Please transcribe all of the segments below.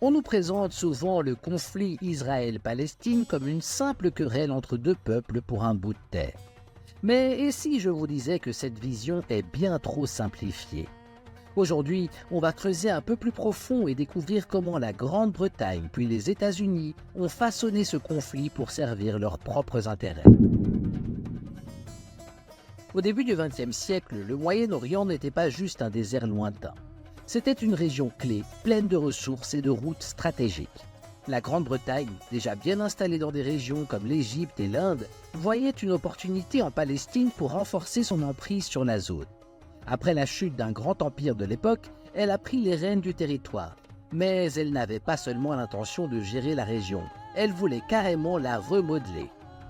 On nous présente souvent le conflit Israël-Palestine comme une simple querelle entre deux peuples pour un bout de terre. Mais et si je vous disais que cette vision est bien trop simplifiée? Aujourd'hui, on va creuser un peu plus profond et découvrir comment la Grande-Bretagne puis les États-Unis ont façonné ce conflit pour servir leurs propres intérêts. Au début du XXe siècle, le Moyen-Orient n'était pas juste un désert lointain. C'était une région clé, pleine de ressources et de routes stratégiques. La Grande-Bretagne, déjà bien installée dans des régions comme l'Égypte et l'Inde, voyait une opportunité en Palestine pour renforcer son emprise sur la zone. Après la chute d'un grand empire de l'époque, elle a pris les rênes du territoire. Mais elle n'avait pas seulement l'intention de gérer la région, elle voulait carrément la remodeler.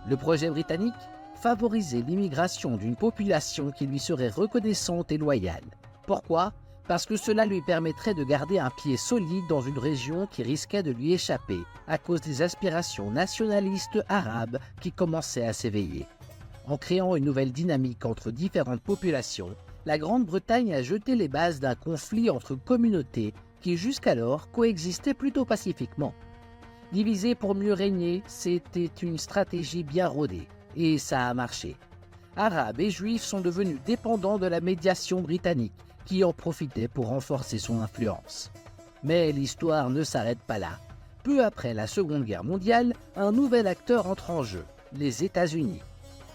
Le projet britannique? Favoriser l'immigration d'une population qui lui serait reconnaissante et loyale. Pourquoi? Parce que cela lui permettrait de garder un pied solide dans une région qui risquait de lui échapper à cause des aspirations nationalistes arabes qui commençaient à s'éveiller. En créant une nouvelle dynamique entre différentes populations, la Grande-Bretagne a jeté les bases d'un conflit entre communautés qui jusqu'alors coexistaient plutôt pacifiquement. Diviser pour mieux régner, c'était une stratégie bien rodée, et ça a marché. Arabes et Juifs sont devenus dépendants de la médiation britannique, qui en profitait pour renforcer son influence. Mais l'histoire ne s'arrête pas là. Peu après la Seconde Guerre mondiale, un nouvel acteur entre en jeu, les États-Unis.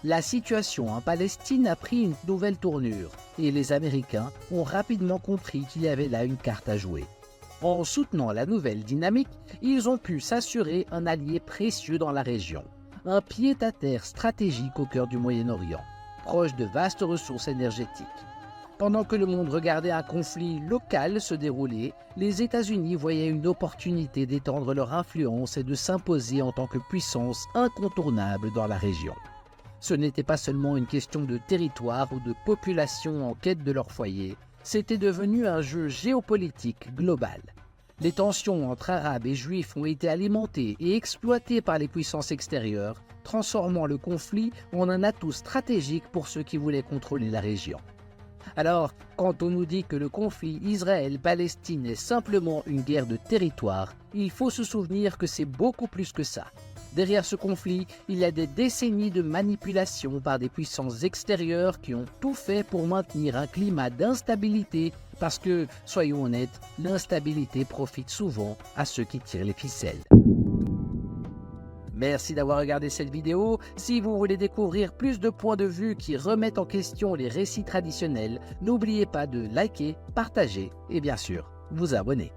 La situation en Palestine a pris une nouvelle tournure et les Américains ont rapidement compris qu'il y avait là une carte à jouer. En soutenant la nouvelle dynamique, ils ont pu s'assurer un allié précieux dans la région, un pied-à-terre stratégique au cœur du Moyen-Orient, proche de vastes ressources énergétiques. Pendant que le monde regardait un conflit local se dérouler, les États-Unis voyaient une opportunité d'étendre leur influence et de s'imposer en tant que puissance incontournable dans la région. Ce n'était pas seulement une question de territoire ou de population en quête de leur foyer, c'était devenu un jeu géopolitique global. Les tensions entre Arabes et Juifs ont été alimentées et exploitées par les puissances extérieures, transformant le conflit en un atout stratégique pour ceux qui voulaient contrôler la région. Alors, quand on nous dit que le conflit Israël-Palestine est simplement une guerre de territoire, il faut se souvenir que c'est beaucoup plus que ça. Derrière ce conflit, il y a des décennies de manipulation par des puissances extérieures qui ont tout fait pour maintenir un climat d'instabilité parce que, soyons honnêtes, l'instabilité profite souvent à ceux qui tirent les ficelles. Merci d'avoir regardé cette vidéo. Si vous voulez découvrir plus de points de vue qui remettent en question les récits traditionnels, n'oubliez pas de liker, partager et bien sûr, vous abonner.